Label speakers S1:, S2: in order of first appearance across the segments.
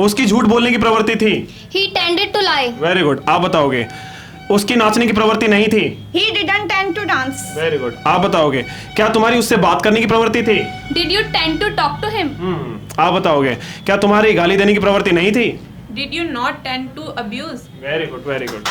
S1: उसकी झूठ बोलने की प्रवृत्ति थी।
S2: He tended to lie.
S1: Very good, आप बताओगे। उसकी नाचने की प्रवृत्ति नहीं थी।
S3: He didn't tend to dance.
S1: Very good, आप बताओगे। क्या तुम्हारी उससे बात करने की प्रवृत्ति थी?
S2: Did you tend to talk to him?
S1: आप बताओगे। क्या तुम्हारी गाली देने की प्रवृत्ति नहीं थी?
S4: Did you not tend to abuse?
S1: Very good, very good.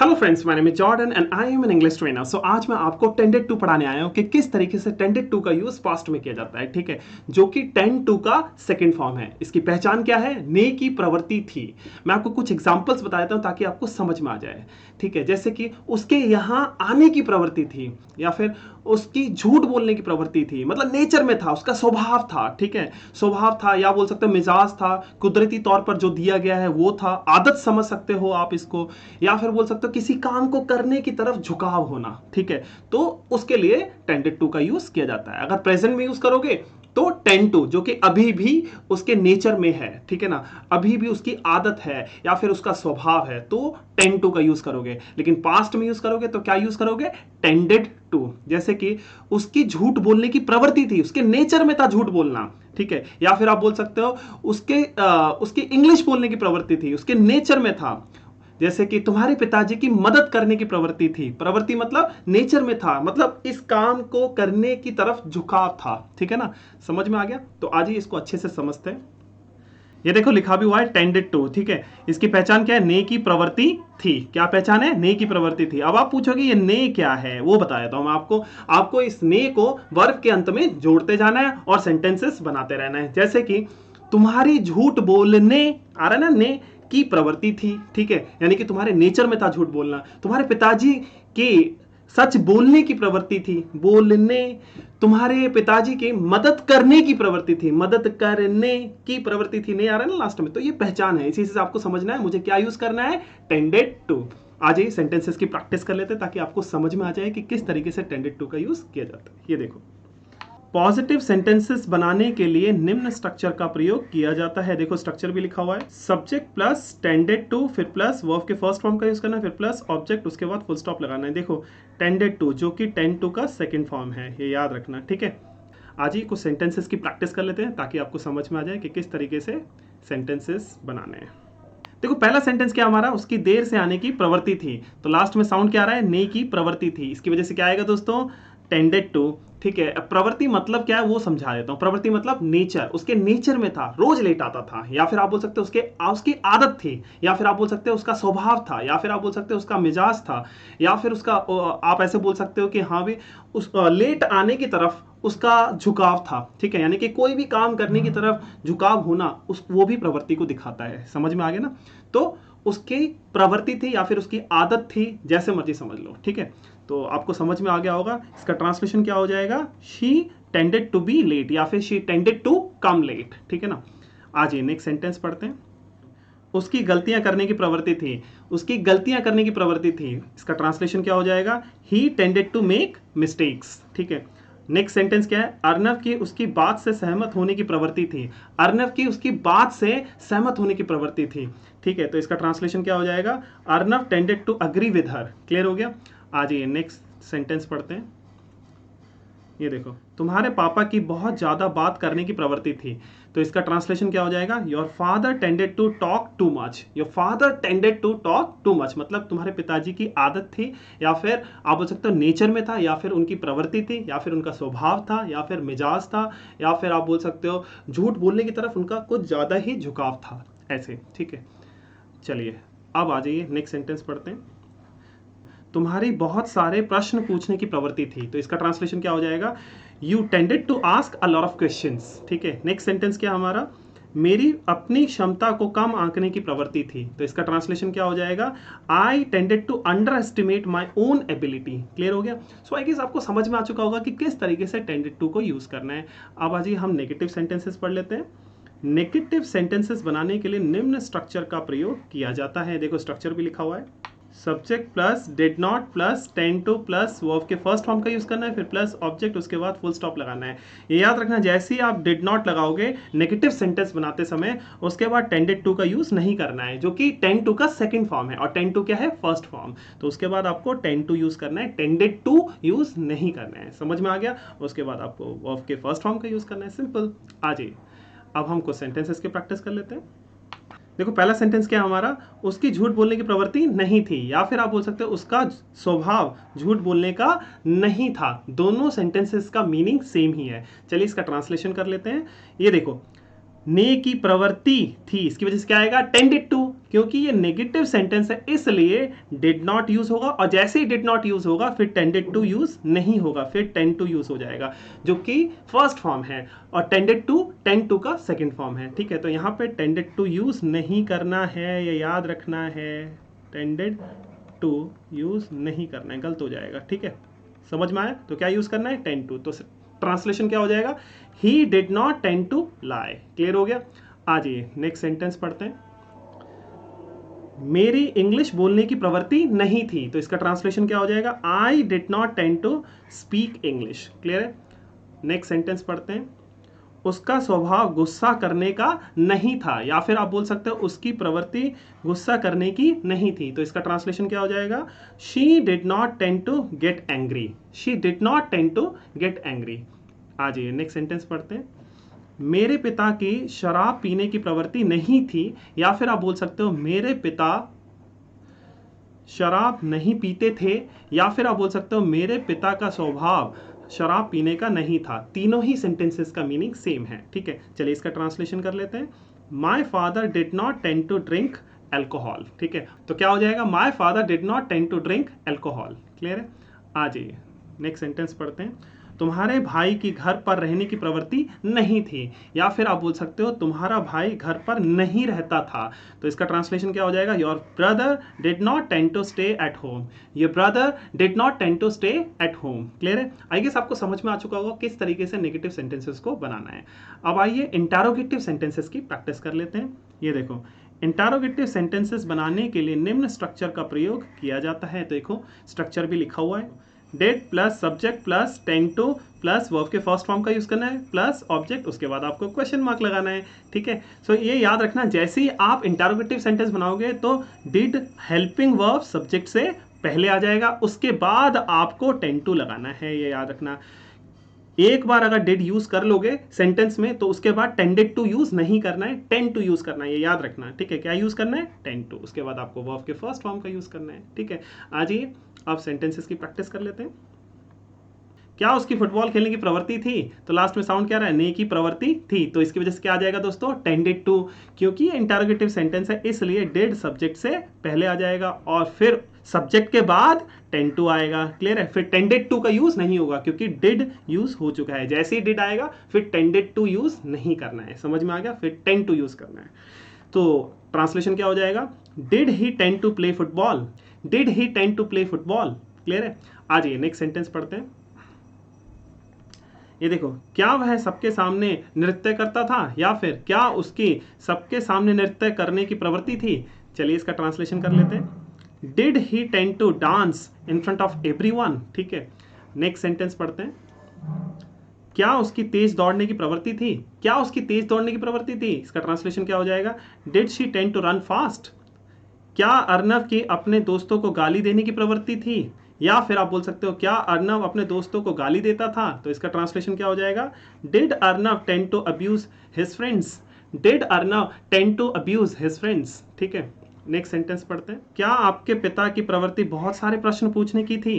S1: Hello friends, my name is Jordan and I am an English trainer. So आज मैं आपको टेंडेड टू पढ़ाने आया हूँ कि किस तरीके से टेंडेड टू का यूज पास्ट में किया जाता है, ठीक है, जो कि टेंड टू का सेकंड फॉर्म है। इसकी पहचान क्या है? ने की प्रवृत्ति थी। मैं आपको कुछ एग्जांपल्स बता देता हूँ ताकि आपको समझ में आ जाए, ठीक है। जैसे कि उसके यहाँ आने की प्रवृत्ति थी, या फिर उसकी झूठ बोलने की प्रवृत्ति थी, मतलब नेचर में था, उसका स्वभाव था, ठीक है, स्वभाव था, या बोल सकते हो मिजाज था, कुदरती तौर पर जो दिया गया है वो था, आदत समझ सकते हो आप इसको, या फिर बोल सकते हो किसी काम को करने की तरफ झुकाव होना, ठीक है। तो उसके लिए टेंडेड टू का यूज किया जाता है। अगर प्रेजेंट में यूज करोगे तो टेंड टू, जो कि अभी भी उसके नेचर में है, ठीक है ना, अभी भी उसकी आदत है या फिर उसका स्वभाव है, तो टेंड टू का यूज करोगे। लेकिन पास्ट में यूज करोगे तो क्या यूज करोगे? Tended to. जैसे कि उसकी झूठ बोलने की प्रवृत्ति थी, उसके नेचर में था झूठ बोलना, ठीक है। या फिर आप बोल सकते हो उसकी इंग्लिश बोलने की प्रवृत्ति थी, उसके नेचर में था। जैसे कि तुम्हारे पिताजी की मदद करने की प्रवृत्ति थी, प्रवृत्ति मतलब नेचर में था, मतलब इस काम को करने की तरफ झुकाव था, ठीक है ना। समझ में आ गया? तो आज ही इसको अच्छे से समझते हैं। ये देखो लिखा भी हुआ है टेंडेड टू, ठीक है। इसकी पहचान क्या है? ने की प्रवृत्ति थी। क्या पहचान है? ने की प्रवृत्ति थी। अब आप पूछोगे ये ने क्या है, वो बता देता हूं मैं आपको इस ने को वर्ब के अंत में जोड़ते जाना है और सेंटेंसेस बनाते रहना है। जैसे कि तुम्हारी झूठ बोलने, आ रहा है ना, ने की प्रवृत्ति थी, ठीक है, यानी कि तुम्हारे नेचर में था झूठ बोलना। तुम्हारे पिताजी की सच बोलने की प्रवृत्ति थी, बोलने। तुम्हारे पिताजी की मदद करने की प्रवृत्ति थी, मदद करने की प्रवृत्ति थी। नहीं आ रहा है ना लास्ट में? तो ये पहचान है, इसी से आपको समझना है मुझे क्या यूज करना है, टेंडेड टू। आज ही सेंटेंसेस की प्रैक्टिस कर लेते हैं ताकि आपको समझ में आ जाए कि किस तरीके से टेंडेड टू का यूज किया जाता है। ये देखो, पॉजिटिव सेंटेंसेस बनाने के लिए निम्न स्ट्रक्चर का प्रयोग किया जाता है। देखो स्ट्रक्चर भी लिखा हुआ है, सब्जेक्ट प्लस टेंडेड टू, फिर प्लस वर्ब के फर्स्ट फॉर्म का यूज करना है, फिर प्लस ऑब्जेक्ट, उसके बाद फुल स्टॉप लगाना है। देखो टेंडेड टू जो कि टेंड टू का सेकंड फॉर्म है, ये याद रखना, ठीक है। आज ही कुछ सेंटेंसेस की प्रैक्टिस कर लेते हैं ताकि आपको समझ में आ जाए कि किस तरीके से सेंटेंसेस बनाने हैं। देखो पहला सेंटेंस क्या हमारा, उसकी देर से आने की प्रवृत्ति थी, तो लास्ट में साउंड क्या आ रहा है? ने की प्रवृत्ति थी। इसकी वजह से क्या आएगा दोस्तों? टेंडेड टू, ठीक है। प्रवृत्ति मतलब क्या है वो समझा देता हूं। प्रवृत्ति मतलब नेचर, उसके नेचर में था, रोज लेट आता था, या फिर आप बोल सकते हो उसकी आदत थी, या फिर आप बोल सकते हो उसका स्वभाव था, या फिर आप बोल सकते हो उसका मिजाज था, या फिर उसका आप ऐसे बोल सकते हो कि हाँ भी उस लेट आने की तरफ उसका झुकाव था, ठीक है, यानी कि कोई भी काम करने की तरफ झुकाव होना वो भी प्रवृत्ति को दिखाता है। समझ में आ गया ना? तो उसकी प्रवृत्ति थी या फिर उसकी आदत थी, जैसे मर्जी समझ लो, ठीक है। तो आपको समझ में आ गया होगा। इसका ट्रांसलेशन क्या हो जाएगा? She tended to be late, या फिर she tended to come late, ठीक है ना। आज ये नेक्स्ट सेंटेंस पढ़ते हैं। उसकी गलतियां करने की प्रवृत्ति थी, उसकी गलतियां करने की प्रवृत्ति थी। इसका ट्रांसलेशन क्या हो जाएगा? ही टेंडेड टू मेक मिस्टेक्स, ठीक है। नेक्स्ट सेंटेंस क्या है? अर्नव की उसकी बात से सहमत होने की प्रवृत्ति थी, अर्नव की उसकी बात से सहमत होने की प्रवृत्ति थी, ठीक है। तो इसका ट्रांसलेशन क्या हो जाएगा? Arnav tended to agree with her. Clear हो गया? आज ये नेक्स्ट सेंटेंस पढ़ते हैं। ये देखो, तुम्हारे पापा की बहुत ज्यादा बात करने की प्रवृत्ति थी, तो इसका ट्रांसलेशन क्या हो जाएगा? Your father tended to talk too much, your father tended to talk too much, मतलब तुम्हारे पिताजी की आदत थी, या फिर आप बोल सकते हो नेचर में था, या फिर उनकी प्रवृत्ति थी, या फिर उनका स्वभाव था, या फिर मिजाज था, या फिर आप बोल सकते हो झूठ बोलने की तरफ उनका कुछ ज्यादा ही झुकाव था, ऐसे, ठीक है। चलिए अब आ जाइए, नेक्स्ट सेंटेंस पढ़ते हैं। तुम्हारी बहुत सारे प्रश्न पूछने की प्रवृत्ति थी, तो इसका ट्रांसलेशन क्या हो जाएगा? You tended to ask a lot of questions, ठीक है। नेक्स्ट सेंटेंस क्या हमारा? मेरी अपनी क्षमता को कम आंकने की प्रवृत्ति थी, तो इसका ट्रांसलेशन क्या हो जाएगा? I tended to underestimate my own ability. Clear हो गया? सो आई गेस आपको समझ में आ चुका होगा कि किस तरीके से टेंडेड टू को यूज करना है। अब आज हम नेगेटिव सेंटेंसेस पढ़ लेते हैं। नेगेटिव सेंटेंसेस बनाने के लिए निम्न स्ट्रक्चर का प्रयोग किया जाता है। देखो स्ट्रक्चर भी लिखा हुआ है, subject plus did not plus tend two plus verb के फर्स्ट फॉर्म का यूज़ करना है, फिर प्लस ऑब्जेक्ट, उसके बाद फुल स्टॉप लगाना है। ये याद रखना, जैसे ही आप डिड नॉट लगाओगे नेगेटिव सेंटेंस बनाते समय, उसके बाद टेंडेड टू का यूज़ नहीं करना है, जो कि टेंड टू का सेकंड फॉर्म है और टेंड टू क्या है, फर्स्ट फॉर्म। तो उसके बाद आपको टेंड टू यूज़ करना है, टेंडेड टू यूज़ नहीं करना है। समझ में आ गया? उसके बाद आपको वर्ब के फर्स्ट फॉर्म का यूज़ करना है, सिंपल। आ जाइए, अब हम कुछ सेंटेंसेस की प्रैक्टिस कर लेते हैं। देखो पहला सेंटेंस क्या है हमारा, उसकी झूठ बोलने की प्रवृत्ति नहीं थी, या फिर आप बोल सकते हो उसका स्वभाव झूठ बोलने का नहीं था। दोनों सेंटेंसेस का मीनिंग सेम ही है। चलिए इसका ट्रांसलेशन कर लेते हैं। ये देखो, ने की प्रवृत्ति थी, इसकी वजह से क्या आएगा, टेंडेड टू, क्योंकि ये नेगेटिव सेंटेंस है इसलिए डिड नॉट यूज होगा, और जैसे ही डिड नॉट यूज होगा फिर टेंडेड टू यूज नहीं होगा, फिर टेंड टू यूज हो जाएगा, जो कि फर्स्ट फॉर्म है, और टेंडेड टू टेंड टू का सेकंड फॉर्म है। ठीक है, तो यहाँ पे टेंडेड टू यूज नहीं करना है, ये याद रखना है, टेंडेड टू यूज नहीं करना है, गलत हो जाएगा। ठीक है, समझ में आया? तो क्या यूज करना है, टेंड टू। तो ट्रांसलेशन क्या हो जाएगा, he did not tend to lie. Clear हो गया? आ जाइए नेक्स्ट सेंटेंस पढ़ते हैं। मेरी इंग्लिश बोलने की प्रवृत्ति नहीं थी, तो इसका ट्रांसलेशन क्या हो जाएगा, I did not tend to speak English. Clear है? नेक्स्ट सेंटेंस पढ़ते हैं। उसका स्वभाव गुस्सा करने का नहीं था, या फिर आप बोल सकते हो उसकी प्रवृत्ति गुस्सा करने की नहीं थी, तो इसका ट्रांसलेशन क्या हो जाएगा, she did not tend to get angry. She did not tend to get angry. आ जाइए नेक्स्ट सेंटेंस पढ़ते हैं। मेरे पिता की शराब पीने की प्रवृत्ति नहीं थी, या फिर आप बोल सकते हो मेरे पिता शराब नहीं पीते थे, या फिर आप बोल सकते हो मेरे पिता का स्वभाव शराब पीने का नहीं था। तीनों ही सेंटेंसेस का मीनिंग सेम है। ठीक है, चलिए इसका ट्रांसलेशन कर लेते हैं। My father did not tend to drink alcohol. ठीक है, तो क्या हो जाएगा, my father did not tend to drink alcohol. Clear है? आ जाइए नेक्स्ट सेंटेंस पढ़ते हैं। तुम्हारे भाई की घर पर रहने की प्रवृत्ति नहीं थी, या फिर आप बोल सकते हो तुम्हारा भाई घर पर नहीं रहता था, तो इसका ट्रांसलेशन क्या हो जाएगा, your brother did not tend to stay at home. Your brother did not tend to stay at home. Clear है? आई गेस आपको समझ में आ चुका होगा किस तरीके से नेगेटिव सेंटेंसेस को बनाना है। अब आइए इंटरोगेटिव सेंटेंसेस की प्रैक्टिस कर लेते हैं। ये देखो, इंटरोगेटिव सेंटेंसेस बनाने के लिए निम्न स्ट्रक्चर का प्रयोग किया जाता है। देखो स्ट्रक्चर भी लिखा हुआ है, did plus subject plus tend two plus verb के फर्स्ट फॉर्म का यूज करना है, प्लस ऑब्जेक्ट, उसके बाद आपको क्वेश्चन मार्क लगाना है। ठीक है, सो ये याद रखना, जैसे ही आप इंटरोगेटिव सेंटेंस बनाओगे तो डिड हेल्पिंग वर्ब सब्जेक्ट से पहले आ जाएगा, उसके बाद आपको टेंड टू लगाना है। ये याद रखना, एक बार अगर डिड यूज कर लोगे सेंटेंस में तो उसके बाद टेंडेड टू यूज नहीं करना है, टेंड टू यूज करना है। ये याद रखना। ठीक है, क्या यूज करना है, टेंड टू, उसके बाद आपको वर्ब के फर्स्ट फॉर्म का यूज करना है। ठीक है, आ जाइए अब सेंटेंसेस की प्रैक्टिस कर लेते हैं। क्या उसकी फुटबॉल खेलने की प्रवृत्ति थी, तो लास्ट में साउंड क्या रहा है, ने की प्रवृत्ति थी, तो इसकी वजह से क्या आ जाएगा दोस्तों, टेंडेड टू, क्योंकि ये इंटरोगेटिव सेंटेंस है इसलिए डिड सब्जेक्ट से पहले आ जाएगा और फिर सब्जेक्ट के बाद टेंड टू आएगा। क्लियर है? फिर टेंडेड टू का यूज नहीं होगा क्योंकि डिड यूज हो चुका है। जैसे ही डिड आएगा फिर टेंडेड टू यूज नहीं करना है। समझ में आ गया? फिर टेंड टू यूज करना है। तो ट्रांसलेशन क्या हो जाएगा, did he tend to play football. Did he tend to play football. Clear है? आ जाइए नेक्स्ट सेंटेंस पढ़ते हैं। ये देखो, क्या वह सबके सामने नृत्य करता था, या फिर क्या उसकी सबके सामने नृत्य करने की प्रवृत्ति थी। चलिए इसका ट्रांसलेशन कर लेते हैं। Did he tend to dance in front of everyone. ठीक है, नेक्स्ट सेंटेंस पढ़ते हैं। क्या उसकी तेज दौड़ने की प्रवृत्ति थी। क्या उसकी तेज दौड़ने की प्रवृत्ति थी, इसका ट्रांसलेशन क्या हो जाएगा, did she tend to run fast. क्या अर्नव की अपने दोस्तों को गाली देने की प्रवृत्ति थी, या फिर आप बोल सकते हो क्या अर्नव अपने दोस्तों को गाली देता था, तो इसका ट्रांसलेशन क्या हो जाएगा, did Arnav tend to abuse his friends. Did Arnav tend to abuse his friends. ठीक है, नेक्स्ट सेंटेंस पढ़ते हैं। क्या आपके पिता की प्रवृत्ति बहुत सारे प्रश्न पूछने की थी,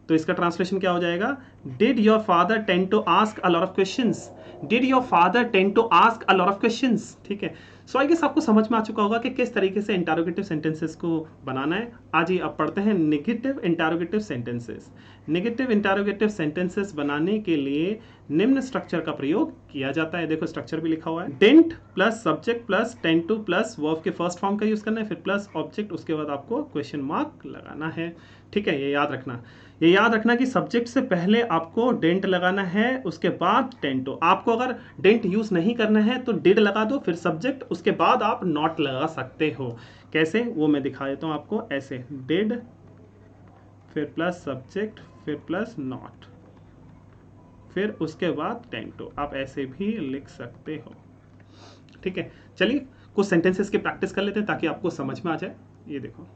S1: तो इसका ट्रांसलेशन क्या हो जाएगा, did your father tend to ask a lot of questions. Did your father tend to ask a lot of questions. ठीक है, सो आई गेस आपको समझ में आ चुका होगा कि किस तरीके से इंटरोगेटिव सेंटेंसेस को बनाना है। आज ही अब पढ़ते हैं negative interrogative sentences. Negative interrogative sentences बनाने के लिए निम्न स्ट्रक्चर का प्रयोग किया जाता है। देखो स्ट्रक्चर भी लिखा हुआ है, didn't plus subject plus tend two plus verb के फर्स्ट फॉर्म का यूज करना है, फिर प्लस ऑब्जेक्ट, उसके बाद आपको क्वेश्चन मार्क लगाना है। ठीक है, ये याद रखना। ये याद रखना कि सब्जेक्ट से पहले आपको डेंट लगाना है, उसके बाद टेंड टू। आपको अगर डेंट यूज नहीं करना है तो डिड लगा दो, फिर सब्जेक्ट, उसके बाद आप नॉट लगा सकते हो। कैसे, वो मैं दिखा देता हूँ आपको। ऐसे डिड फिर प्लस सब्जेक्ट फिर प्लस नॉट फिर उसके बाद टेंड टू, आप ऐसे भी लिख सकते हो। ठीक है, चलिए कुछ सेंटेंसेस की प्रैक्टिस कर लेते हैं ताकि आपको समझ में आ जाए। ये देखो,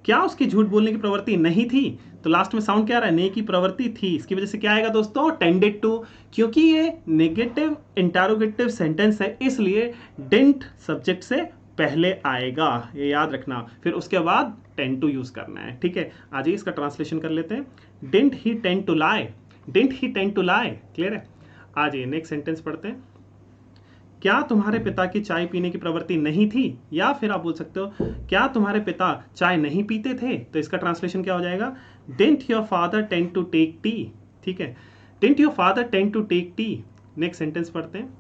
S1: क्या उसकी झूठ बोलने की प्रवृत्ति नहीं थी, तो लास्ट में साउंड क्या आ रहा है, ने की प्रवृत्ति थी। इसकी वजह से क्या आएगा दोस्तों, टेंडेड टू, क्योंकि ये नेगेटिव इंटरोगेटिव सेंटेंस है इसलिए डिडंट सब्जेक्ट से पहले आएगा, ये याद रखना। फिर उसके बाद टेंड टू यूज करना है। ठीक है, आइए इसका ट्रांसलेशन कर लेते हैं। Didn't he tend to lie, didn't he tend to lie, clear है। आ जाइए नेक्स्ट सेंटेंस पढ़ते हैं। क्या तुम्हारे पिता की चाय पीने की प्रवृत्ति नहीं थी, या फिर आप बोल सकते हो क्या तुम्हारे पिता चाय नहीं पीते थे, तो इसका ट्रांसलेशन क्या हो जाएगा, didn't your father tend to take tea. ठीक है, didn't your father tend to take tea. Next sentence पढ़ते हैं।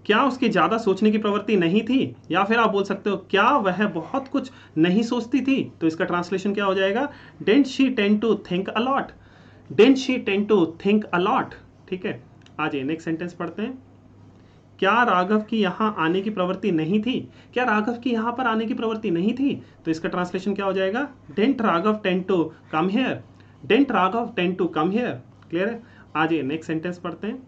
S1: क्या उसकी ज्यादा सोचने की प्रवृत्ति नहीं थी, या फिर आप बोल सकते हो क्या वह बहुत कुछ नहीं सोचती थी, तो इसका ट्रांसलेशन क्या हो जाएगा, didn't she tend to think a lot, didn't she tend to think a lot. ठीक है, आ जाइए नेक्स्ट सेंटेंस पढ़ते हैं। क्या राघव की यहाँ आने की प्रवृत्ति नहीं थी, क्या राघव की यहाँ पर आने की प्रवृत्ति नहीं थी, तो इसका ट्रांसलेशन क्या हो जाएगा, didn't Raghav tend to come here, didn't Raghav tend to come here. Clear है, आ जाइए नेक्स्ट सेंटेंस पढ़ते हैं।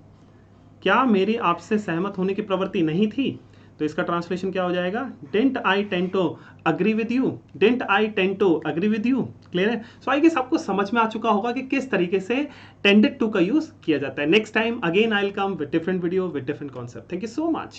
S1: क्या मेरी आपसे सहमत होने की प्रवृत्ति नहीं थी, तो इसका ट्रांसलेशन क्या हो जाएगा, didn't I tend to agree with you, didn't I tend to agree with you. Clear है, सो आई गेस आपको समझ में आ चुका होगा कि किस तरीके से टेंडेड टू का यूज किया जाता है। Next time again I will come with different video with different concept. Thank you so much.